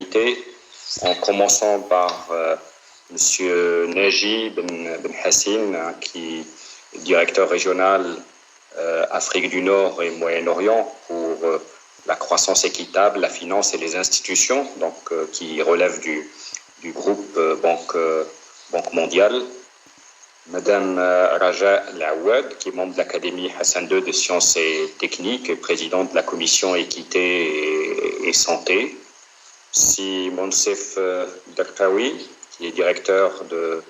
invités, en commençant par Monsieur Neji Ben Hassin, qui est directeur régional Afrique du Nord et Moyen-Orient pour la croissance équitable, la finance et les institutions, donc qui relève du groupe Banque mondiale. Madame Raja Laouad, qui est membre de l'Académie Hassan II des sciences et techniques et présidente de la commission équité et santé. Si Monsef Daktawi, qui est directeur de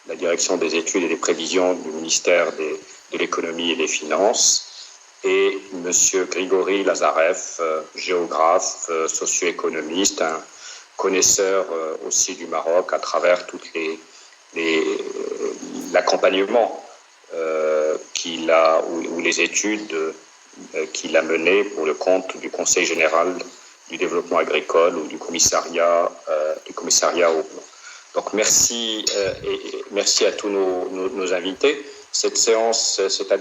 la direction des études et des prévisions du ministère de l'économie et des finances. Et Monsieur Grigory Lazarev, géographe, socio-économiste, un connaisseur aussi du Maroc à travers toutes l'accompagnement qu'il a ou les études qu'il a menées pour le compte du Conseil général du développement agricole ou du commissariat au plan. Donc merci à tous nos invités. Cette séance, cet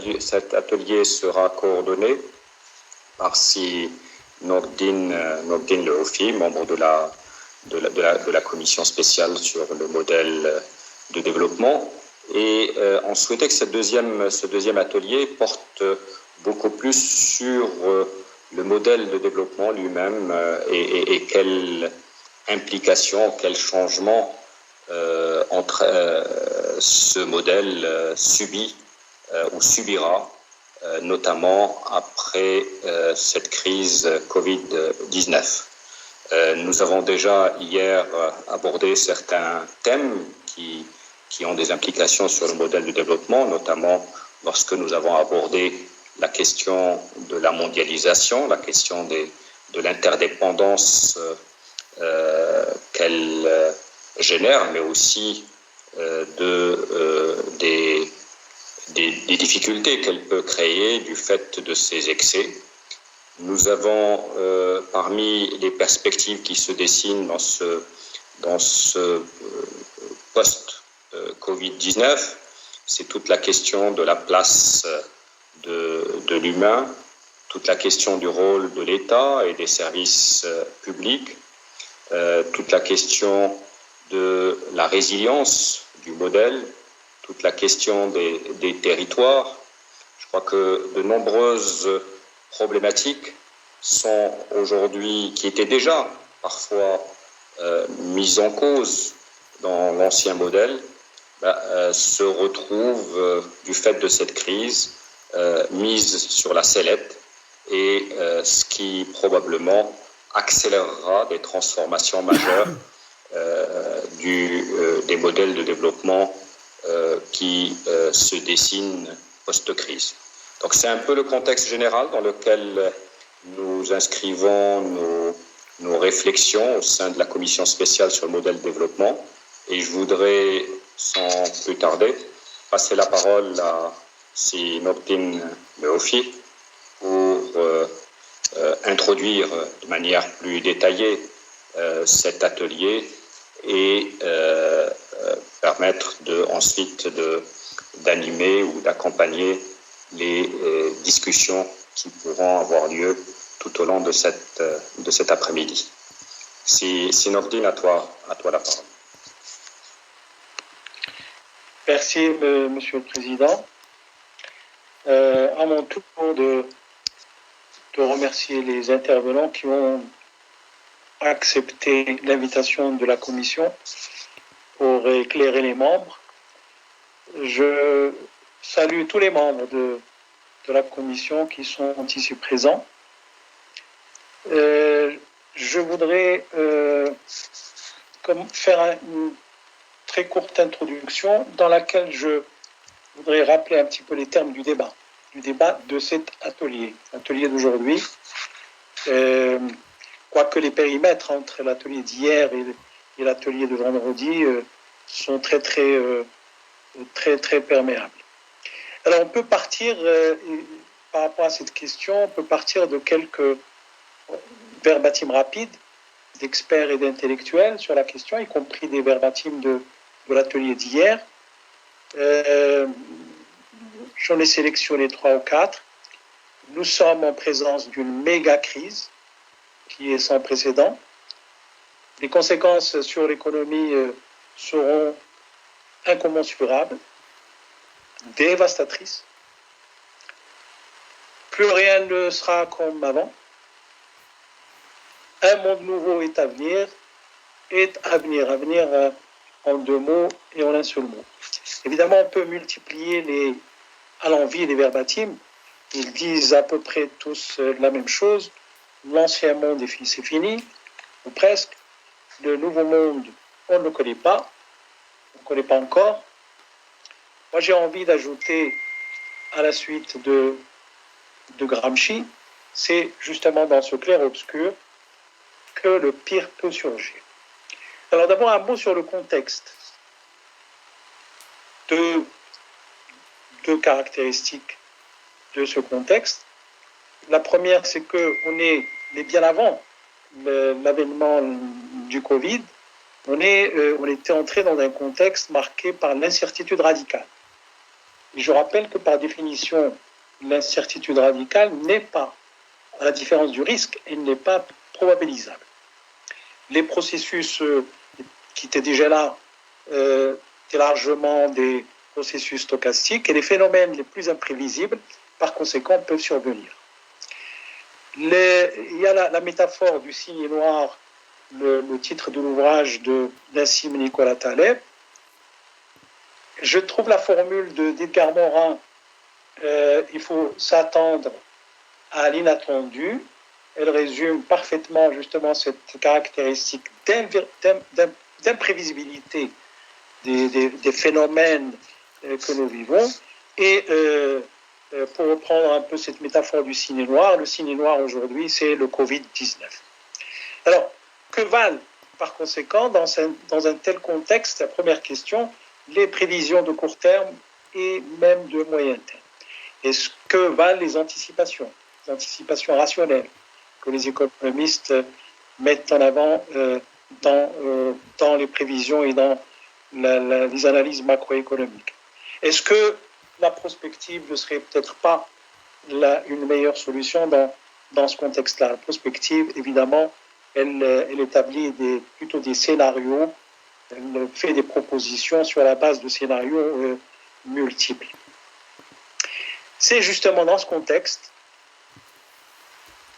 atelier sera coordonné par Si Nordine Leofi, membre de la commission spéciale sur le modèle de développement. Et on souhaitait que ce deuxième atelier porte beaucoup plus sur le modèle de développement lui-même et quelle implication, quel changement ce modèle subit ou subira, notamment après cette crise Covid-19. Nous avons déjà hier abordé certains thèmes qui ont des implications sur le modèle de développement, notamment lorsque nous avons abordé la question de la mondialisation, la question de l'interdépendance qu'elle génère, mais aussi des difficultés qu'elle peut créer du fait de ses excès. Nous avons, parmi les perspectives qui se dessinent dans ce post-Covid-19, c'est toute la question de la place de l'humain, toute la question du rôle de l'État et des services publics, toute la question de la résilience du modèle, toute la question des territoires. Je crois que de nombreuses problématiques sont aujourd'hui, qui étaient déjà parfois mises en cause dans l'ancien modèle, se retrouvent du fait de cette crise mises sur la sellette et ce qui probablement accélérera des transformations majeures des modèles de développement qui se dessinent post-crise. Donc c'est un peu le contexte général dans lequel nous inscrivons nos réflexions au sein de la commission spéciale sur le modèle de développement. Et je voudrais, sans plus tarder, passer la parole à Si Nordine Leofi pour introduire de manière plus détaillée cet atelier et permettre ensuite d'animer ou d'accompagner les discussions qui pourront avoir lieu tout au long de cet après-midi. Si Nordine, à toi la parole. Merci, Monsieur le Président. À mon tour de remercier les intervenants qui ont accepté l'invitation de la Commission pour éclairer les membres. Je salue tous les membres de la Commission qui sont ici présents. Je voudrais faire une très courte introduction dans laquelle je voudrais rappeler un petit peu les termes du débat de cet atelier d'aujourd'hui. Quoique les périmètres entre l'atelier d'hier et l'atelier de vendredi sont très perméables. Alors on peut partir, par rapport à cette question, on peut partir de quelques verbatims rapides d'experts et d'intellectuels sur la question, y compris des verbatims de l'atelier d'hier. J'en ai sélectionné 3 ou 4. Nous sommes en présence d'une méga crise qui est sans précédent. Les conséquences sur l'économie seront incommensurables, dévastatrices. Plus rien ne sera comme avant. Un monde nouveau est à venir, en deux mots et en un seul mot. Évidemment, on peut multiplier à l'envi les verbatims. Ils disent à peu près tous la même chose. L'ancien monde c'est fini, ou presque. Le nouveau monde, on ne le connaît pas. On ne connaît pas encore. Moi, j'ai envie d'ajouter à la suite de Gramsci, c'est justement dans ce clair-obscur que le pire peut surgir. Alors d'abord un mot sur le contexte. Deux caractéristiques de ce contexte. La première, c'est qu'on est bien avant l'avènement du Covid, on était entré dans un contexte marqué par l'incertitude radicale. Et je rappelle que par définition, l'incertitude radicale n'est pas, à la différence du risque, elle n'est pas probabilisable. Les processus qui étaient déjà là étaient largement des processus stochastiques et les phénomènes les plus imprévisibles, par conséquent, peuvent survenir. Il y a la métaphore du cygne noir, le titre de l'ouvrage de Nassim Nicolas Taleb. Je trouve la formule d'Edgar Morin, il faut s'attendre à l'inattendu. Elle résume parfaitement justement cette caractéristique d'imprévisibilité des phénomènes que nous vivons. Et pour reprendre un peu cette métaphore du cygne noir, le cygne noir aujourd'hui, c'est le Covid-19. Alors, que valent par conséquent, dans un tel contexte, la première question, les prévisions de court terme et même de moyen terme? Est-ce que valent les anticipations rationnelles que les économistes mettent en avant dans les prévisions et dans les analyses macroéconomiques? Est-ce que la prospective ne serait peut-être pas une meilleure solution dans ce contexte-là? La prospective, évidemment, elle établit plutôt des scénarios, elle fait des propositions sur la base de scénarios multiples. C'est justement dans ce contexte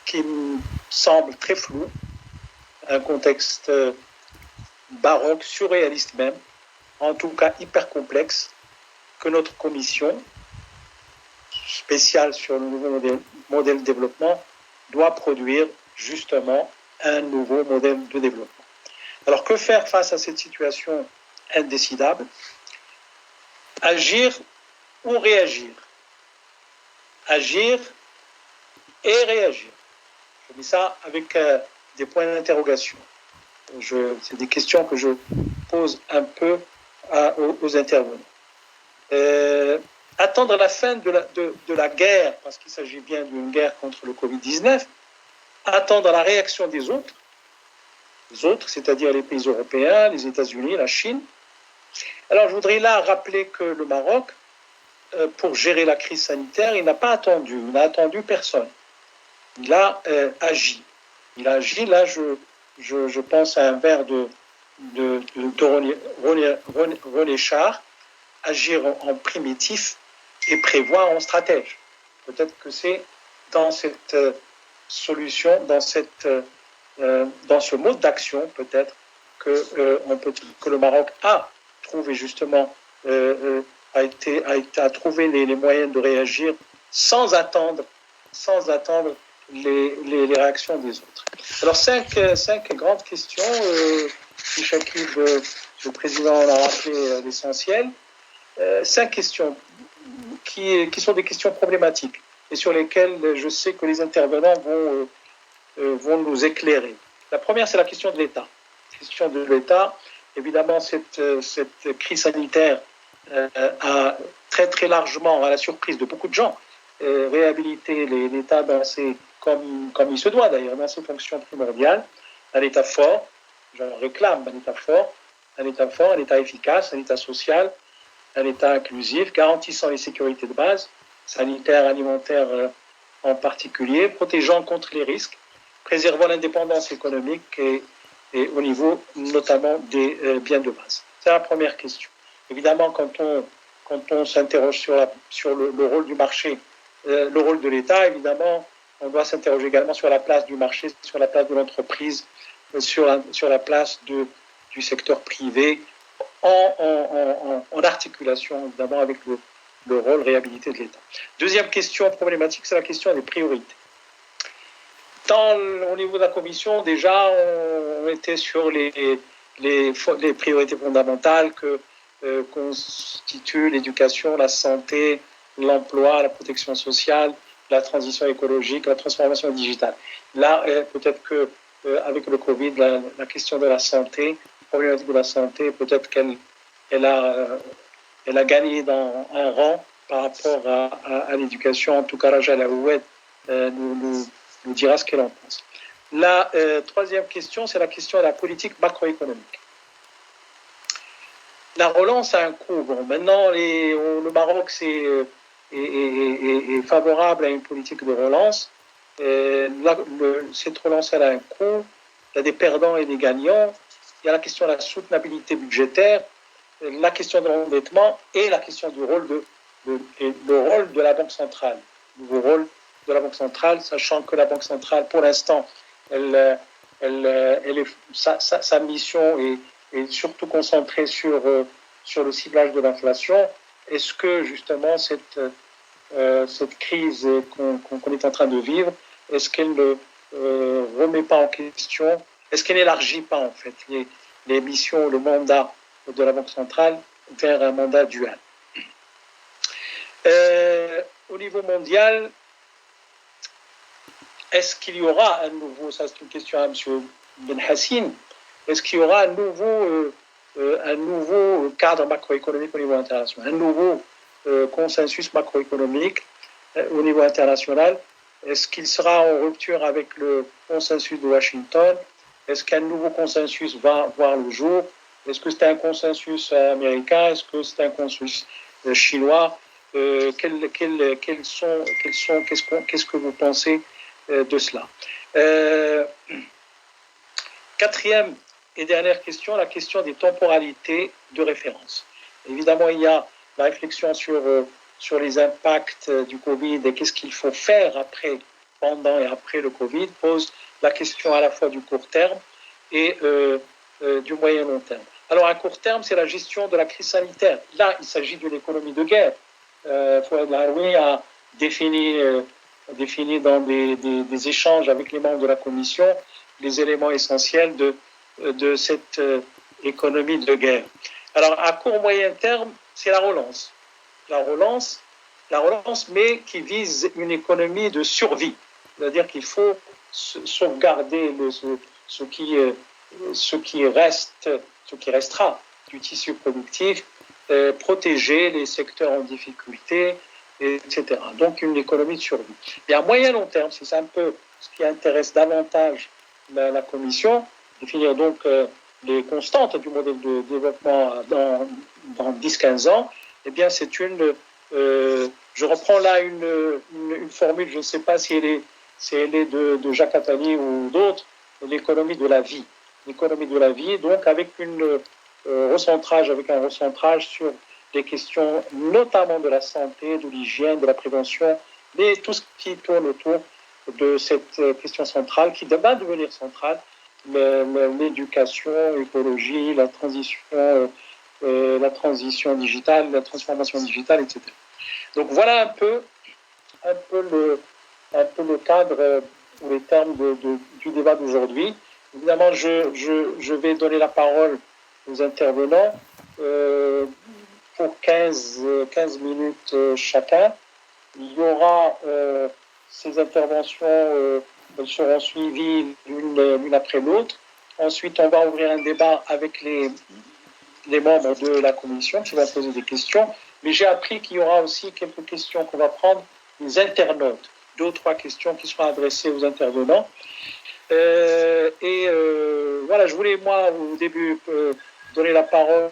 qui me semble très flou, un contexte baroque, surréaliste même, en tout cas hyper complexe, que notre commission spéciale sur le nouveau modèle de développement doit produire justement un nouveau modèle de développement. Alors que faire face à cette situation indécidable? Agir ou réagir? Agir et réagir. Je dis ça avec des points d'interrogation. C'est des questions que je pose un peu aux intervenants. Attendre la fin de la guerre, parce qu'il s'agit bien d'une guerre contre le Covid-19, attendre la réaction des autres, c'est-à-dire les pays européens, les États-Unis, la Chine. Alors je voudrais là rappeler que le Maroc, pour gérer la crise sanitaire, il n'a pas attendu, il n'a attendu personne. Il a agi. Il a agi, là je pense à un vers de René Char, agir en primitif et prévoir en stratège. Peut-être que c'est dans cette solution, dans ce mode d'action, peut-être que le Maroc a trouvé justement, a trouvé les moyens de réagir sans attendre les réactions des autres. Alors cinq grandes questions. Shakib, le président, en a rappelé l'essentiel. 5 questions qui sont des questions problématiques et sur lesquelles je sais que les intervenants vont nous éclairer. La première, c'est la question de l'État. Question de l'État, évidemment, cette crise sanitaire a très très largement, à la surprise de beaucoup de gens, réhabilité l'État comme il se doit d'ailleurs, dans ses fonctions primordiales, un État fort, je réclame un État fort, un État efficace, un État social, un État inclusif, garantissant les sécurités de base, sanitaires, alimentaires en particulier, protégeant contre les risques, préservant l'indépendance économique et et au niveau notamment des biens de base. C'est la première question. Évidemment, quand on s'interroge sur le rôle du marché, le rôle de l'État, évidemment, on doit s'interroger également sur la place du marché, sur la place de l'entreprise, sur la place du secteur privé, en articulation évidemment avec le rôle réhabilité de l'État. Deuxième question problématique, c'est la question des priorités. Au niveau de la Commission, déjà, on était sur les priorités fondamentales que constituent l'éducation, la santé, l'emploi, la protection sociale, la transition écologique, la transformation digitale. Là, peut-être qu'avec le Covid, la question de la santé, la problématique de la santé, peut-être qu'elle a gagné dans un rang par rapport à l'éducation. En tout cas, Raja Laoued nous dira ce qu'elle en pense. La troisième question, c'est la question de la politique macroéconomique. La relance a un coût. Bon, maintenant, le Maroc est favorable à une politique de relance. Cette relance, elle a un coût. Il y a des perdants et des gagnants. Il y a la question de la soutenabilité budgétaire, la question de l'endettement et la question du rôle de la Banque centrale. Le nouveau rôle de la Banque centrale, sachant que la Banque centrale, pour l'instant, sa mission est surtout concentrée sur le ciblage de l'inflation. Est-ce que justement cette crise qu'on est en train de vivre, est-ce qu'elle ne remet pas en question, est-ce qu'elle n'élargit pas en fait les missions, le mandat de la Banque centrale vers un mandat dual? Au niveau mondial, est-ce qu'il y aura un nouveau, ça c'est une question à M. Ben Hassine, est-ce qu'il y aura un nouveau cadre macroéconomique au niveau international, un nouveau consensus macroéconomique au niveau international? Est-ce qu'il sera en rupture avec le consensus de Washington? Est-ce qu'un nouveau consensus va voir le jour? Est-ce que c'est un consensus américain? Est-ce que c'est un consensus chinois? Qu'est-ce que vous pensez de cela? Quatrième et dernière question, la question des temporalités de référence. Évidemment, il y a la réflexion sur les impacts du Covid et qu'est-ce qu'il faut faire après, pendant et après le Covid, pose la question à la fois du court terme et du moyen long terme. Alors, à court terme, c'est la gestion de la crise sanitaire. Là, il s'agit d'une économie de guerre. Fouad Laoui a défini dans des échanges avec les membres de la Commission les éléments essentiels de cette économie de guerre. Alors, à court moyen terme, c'est la relance. La relance, mais qui vise une économie de survie. C'est-à-dire qu'il faut sauvegarder ce qui restera du tissu productif, protéger les secteurs en difficulté, etc. Donc, une économie de survie. Et à moyen long terme, c'est un peu ce qui intéresse davantage la Commission, définir donc les constantes du modèle de développement dans 10-15 ans. Eh bien, c'est je reprends là une formule, je ne sais pas si elle est de Jacques Attali ou d'autres, l'économie de la vie. L'économie de la vie, donc avec un recentrage sur des questions notamment de la santé, de l'hygiène, de la prévention, mais tout ce qui tourne autour de cette question centrale qui va devenir centrale, l'éducation, l'écologie, la transition digitale, la transformation digitale, etc. Donc voilà un peu le cadre ou les termes du débat d'aujourd'hui. Évidemment, je vais donner la parole aux intervenants pour 15 minutes chacun. Il y aura ces interventions, elles seront suivies l'une après l'autre. Ensuite, on va ouvrir un débat avec les membres de la commission qui vont poser des questions. Mais j'ai appris qu'il y aura aussi quelques questions qu'on va prendre des internautes. 2 ou 3 questions qui seront adressées aux intervenants. Voilà, je voulais, moi, au début, donner la parole